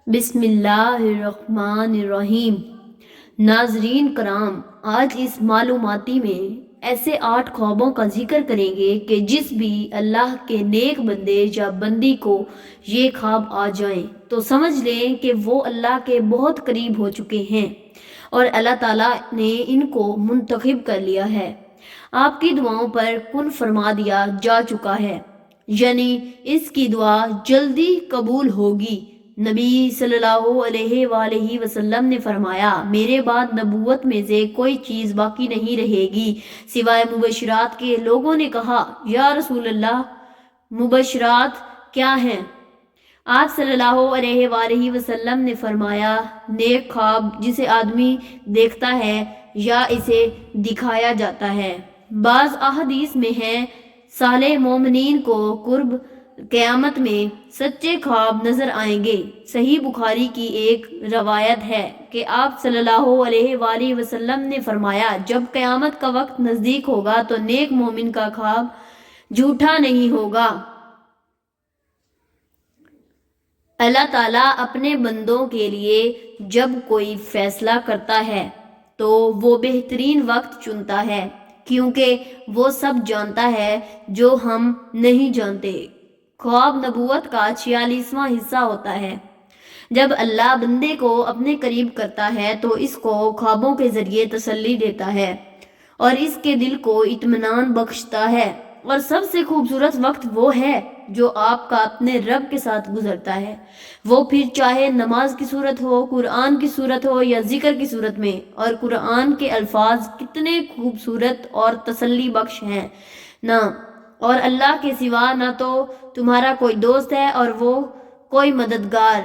بسم اللہ الرحمن الرحیم۔ ناظرین کرام، آج اس معلوماتی میں ایسے 8 خوابوں کا ذکر کریں گے کہ جس بھی اللہ کے نیک بندے یا بندی کو یہ خواب آ جائیں تو سمجھ لیں کہ وہ اللہ کے بہت قریب ہو چکے ہیں اور اللہ تعالیٰ نے ان کو منتخب کر لیا ہے، آپ کی دعاؤں پر کن فرما دیا جا چکا ہے، یعنی اس کی دعا جلدی قبول ہوگی۔ نبی صلی اللہ علیہ وآلہ وسلم نے فرمایا، میرے بعد نبوت میں سے کوئی چیز باقی نہیں رہے گی سوائے مبشرات کے۔ لوگوں نے کہا، یا رسول اللہ، مبشرات کیا ہیں؟ آپ صلی اللہ علیہ وآلہ وسلم نے فرمایا، نیک خواب جسے آدمی دیکھتا ہے یا اسے دکھایا جاتا ہے۔ بعض احادیث میں ہے، صالح مومنین کو قرب قیامت میں سچے خواب نظر آئیں گے۔ صحیح بخاری کی ایک روایت ہے کہ آپ صلی اللہ علیہ وآلہ وسلم نے فرمایا، جب قیامت کا وقت نزدیک ہوگا تو نیک مومن کا خواب جھوٹا نہیں ہوگا۔ اللہ تعالیٰ اپنے بندوں کے لیے جب کوئی فیصلہ کرتا ہے تو وہ بہترین وقت چنتا ہے، کیونکہ وہ سب جانتا ہے جو ہم نہیں جانتے۔ خواب نبوت کا 46واں حصہ ہوتا ہے۔ جب اللہ بندے کو اپنے قریب کرتا ہے تو اس کو خوابوں کے ذریعے تسلی دیتا ہے اور اس کے دل کو اطمینان بخشتا ہے، اور سب سے خوبصورت وقت وہ ہے جو آپ کا اپنے رب کے ساتھ گزرتا ہے، وہ پھر چاہے نماز کی صورت ہو، قرآن کی صورت ہو یا ذکر کی صورت میں۔ اور قرآن کے الفاظ کتنے خوبصورت اور تسلی بخش ہیں نا، اور اللہ کے سوا نہ تو تمہارا کوئی دوست ہے اور وہ کوئی مددگار،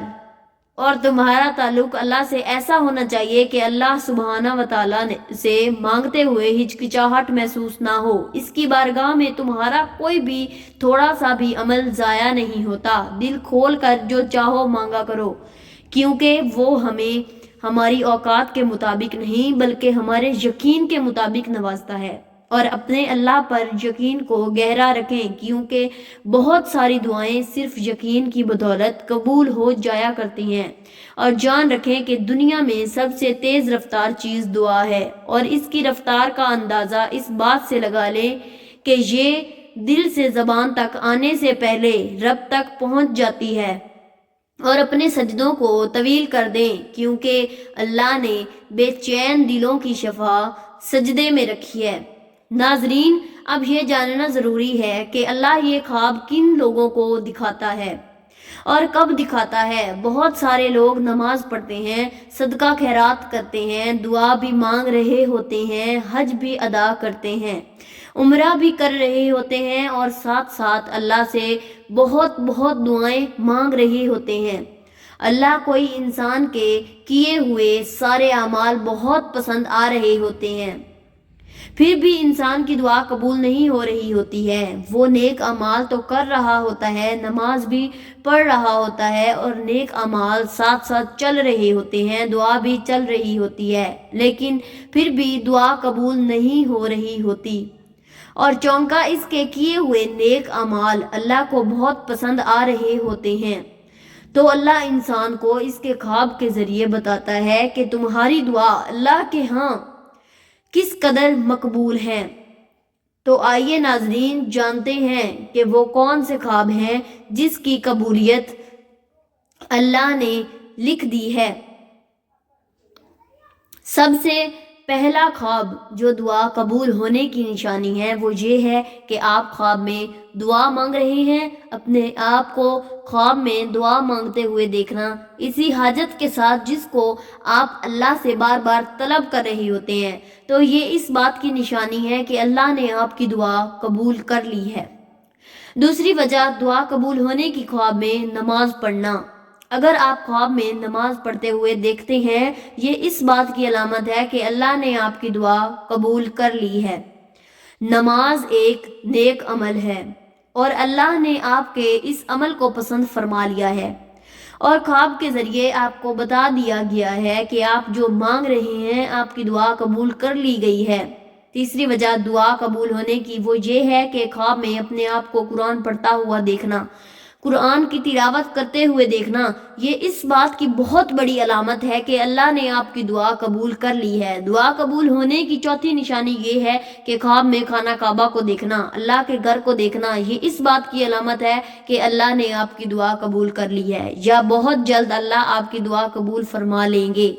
اور تمہارا تعلق اللہ سے ایسا ہونا چاہیے کہ اللہ سبحانہ و تعالیٰ سے مانگتے ہوئے ہچکچاہٹ محسوس نہ ہو۔ اس کی بارگاہ میں تمہارا کوئی بھی تھوڑا سا بھی عمل ضائع نہیں ہوتا۔ دل کھول کر جو چاہو مانگا کرو، کیونکہ وہ ہمیں ہماری اوقات کے مطابق نہیں بلکہ ہمارے یقین کے مطابق نوازتا ہے۔ اور اپنے اللہ پر یقین کو گہرا رکھیں، کیونکہ بہت ساری دعائیں صرف یقین کی بدولت قبول ہو جایا کرتی ہیں۔ اور جان رکھیں کہ دنیا میں سب سے تیز رفتار چیز دعا ہے، اور اس کی رفتار کا اندازہ اس بات سے لگا لیں کہ یہ دل سے زبان تک آنے سے پہلے رب تک پہنچ جاتی ہے۔ اور اپنے سجدوں کو طویل کر دیں، کیونکہ اللہ نے بے چین دلوں کی شفا سجدے میں رکھی ہے۔ ناظرین، اب یہ جاننا ضروری ہے کہ اللہ یہ خواب کن لوگوں کو دکھاتا ہے اور کب دکھاتا ہے۔ بہت سارے لوگ نماز پڑھتے ہیں، صدقہ خیرات کرتے ہیں، دعا بھی مانگ رہے ہوتے ہیں، حج بھی ادا کرتے ہیں، عمرہ بھی کر رہے ہوتے ہیں، اور ساتھ ساتھ اللہ سے بہت بہت دعائیں مانگ رہے ہوتے ہیں۔ اللہ کوئی انسان کے کیے ہوئے سارے اعمال بہت پسند آ رہے ہوتے ہیں، پھر بھی انسان کی دعا قبول نہیں ہو رہی ہوتی ہے۔ وہ نیک اعمال تو کر رہا ہوتا ہے، نماز بھی پڑھ رہا ہوتا ہے، اور نیک اعمال ساتھ ساتھ چل رہے ہوتے ہیں، دعا بھی چل رہی ہوتی ہے، لیکن پھر بھی دعا قبول نہیں ہو رہی ہوتی۔ اور چونکہ اس کے کیے ہوئے نیک اعمال اللہ کو بہت پسند آ رہے ہوتے ہیں، تو اللہ انسان کو اس کے خواب کے ذریعے بتاتا ہے کہ تمہاری دعا اللہ کے ہاں کس قدر مقبول ہیں۔ تو آئیے ناظرین جانتے ہیں کہ وہ کون سے خواب ہیں جس کی قبولیت اللہ نے لکھ دی ہے۔ سب سے پہلا خواب جو دعا قبول ہونے کی نشانی ہے وہ یہ ہے کہ آپ خواب میں دعا مانگ رہے ہیں۔ اپنے آپ کو خواب میں دعا مانگتے ہوئے دیکھنا، اسی حاجت کے ساتھ جس کو آپ اللہ سے بار بار طلب کر رہے ہوتے ہیں، تو یہ اس بات کی نشانی ہے کہ اللہ نے آپ کی دعا قبول کر لی ہے۔ دوسری وجہ دعا قبول ہونے کی خواب میں نماز پڑھنا۔ اگر آپ خواب میں نماز پڑھتے ہوئے دیکھتے ہیں، یہ اس بات کی علامت ہے کہ اللہ نے آپ کی دعا قبول کر لی ہے۔ نماز ایک نیک عمل ہے اور اللہ نے آپ کے اس عمل کو پسند فرما لیا ہے، اور خواب کے ذریعے آپ کو بتا دیا گیا ہے کہ آپ جو مانگ رہے ہیں آپ کی دعا قبول کر لی گئی ہے۔ تیسری وجہ دعا قبول ہونے کی وہ یہ ہے کہ خواب میں اپنے آپ کو قرآن پڑھتا ہوا دیکھنا۔ قرآن کی تلاوت کرتے ہوئے دیکھنا، یہ اس بات کی بہت بڑی علامت ہے کہ اللہ نے آپ کی دعا قبول کر لی ہے۔ دعا قبول ہونے کی چوتھی نشانی یہ ہے کہ خواب میں خانہ کعبہ کو دیکھنا، اللہ کے گھر کو دیکھنا، یہ اس بات کی علامت ہے کہ اللہ نے آپ کی دعا قبول کر لی ہے، یا بہت جلد اللہ آپ کی دعا قبول فرما لیں گے۔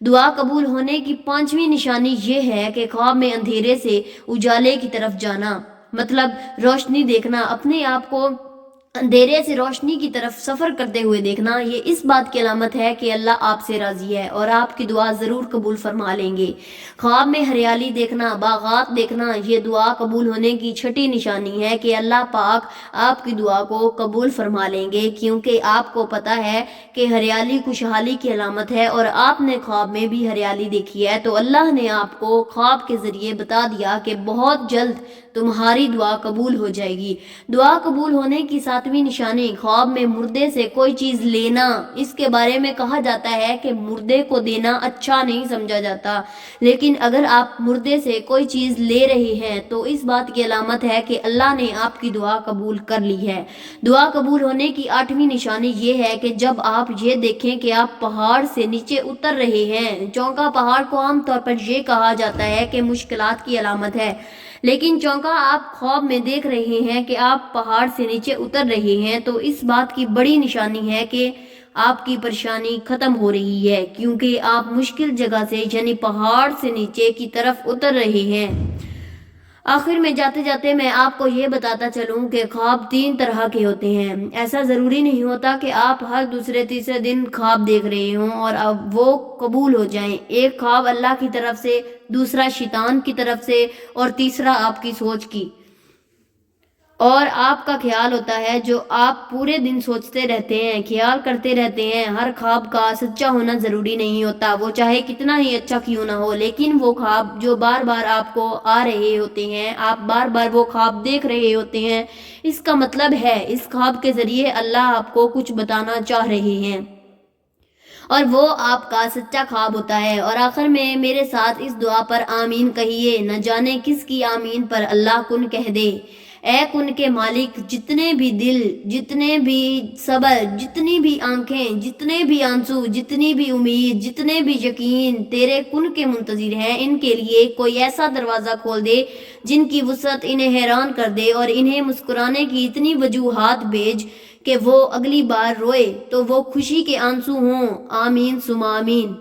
دعا قبول ہونے کی پانچویں نشانی یہ ہے کہ خواب میں اندھیرے سے اجالے کی طرف جانا، مطلب روشنی دیکھنا، اپنے آپ کو اندھیرے سے روشنی کی طرف سفر کرتے ہوئے دیکھنا، یہ اس بات کی علامت ہے کہ اللہ آپ سے راضی ہے اور آپ کی دعا ضرور قبول فرما لیں گے۔ خواب میں ہریالی دیکھنا، باغات دیکھنا، یہ دعا قبول ہونے کی چھٹی نشانی ہے کہ اللہ پاک آپ کی دعا کو قبول فرما لیں گے، کیونکہ آپ کو پتہ ہے کہ ہریالی خوشحالی کی علامت ہے اور آپ نے خواب میں بھی ہریالی دیکھی ہے، تو اللہ نے آپ کو خواب کے ذریعے بتا دیا کہ بہت جلد تمہاری دعا قبول ہو جائے گی۔ دعا قبول ہونے کی ساتویں نشانی خواب میں مردے سے کوئی چیز لینا، اس کے بارے میں کہا جاتا ہے کہ مردے کو دینا اچھا نہیں سمجھا جاتا، لیکن اگر آپ مردے سے کوئی چیز لے رہے ہیں تو اس بات کی علامت ہے کہ اللہ نے آپ کی دعا قبول کر لی ہے۔ دعا قبول ہونے کی آٹھویں نشانی یہ ہے کہ جب آپ یہ دیکھیں کہ آپ پہاڑ سے نیچے اتر رہے ہیں۔ چونکا پہاڑ کو عام طور پر یہ کہا جاتا ہے کہ مشکلات کی علامت ہے، لیکن چونکا آپ خواب میں دیکھ رہے ہیں کہ آپ پہاڑ سے نیچے اتر رہے ہیں تو اس بات کی بڑی نشانی ہے کہ آپ کی پریشانی ختم ہو رہی ہے، کیونکہ آپ مشکل جگہ سے یعنی پہاڑ سے نیچے کی طرف اتر رہے ہیں۔ آخر میں جاتے جاتے میں آپ کو یہ بتاتا چلوں کہ خواب تین طرح کے ہوتے ہیں۔ ایسا ضروری نہیں ہوتا کہ آپ ہر دوسرے تیسرے دن خواب دیکھ رہے ہوں اور اب وہ قبول ہو جائیں۔ ایک خواب اللہ کی طرف سے، دوسرا شیطان کی طرف سے اور تیسرا آپ کی سوچ کی اور آپ کا خیال ہوتا ہے، جو آپ پورے دن سوچتے رہتے ہیں، خیال کرتے رہتے ہیں۔ ہر خواب کا سچا ہونا ضروری نہیں ہوتا، وہ چاہے کتنا ہی اچھا کیوں نہ ہو، لیکن وہ خواب جو بار بار آپ کو آ رہے ہوتے ہیں، آپ بار بار وہ خواب دیکھ رہے ہوتے ہیں، اس کا مطلب ہے اس خواب کے ذریعے اللہ آپ کو کچھ بتانا چاہ رہے ہیں اور وہ آپ کا سچا خواب ہوتا ہے۔ اور آخر میں میرے ساتھ اس دعا پر آمین کہیے، نہ جانے کس کی آمین پر اللہ کن کہہ دے۔ اے کن کے مالک، جتنے بھی دل، جتنے بھی صبر، جتنی بھی آنکھیں، جتنے بھی آنسو، جتنی بھی امید، جتنے بھی یقین تیرے کن کے منتظر ہیں، ان کے لیے کوئی ایسا دروازہ کھول دے جن کی وسعت انہیں حیران کر دے اور انہیں مسکرانے کی اتنی وجوہات بھیج کہ وہ اگلی بار روئے تو وہ خوشی کے آنسو ہوں۔ آمین ثم آمین۔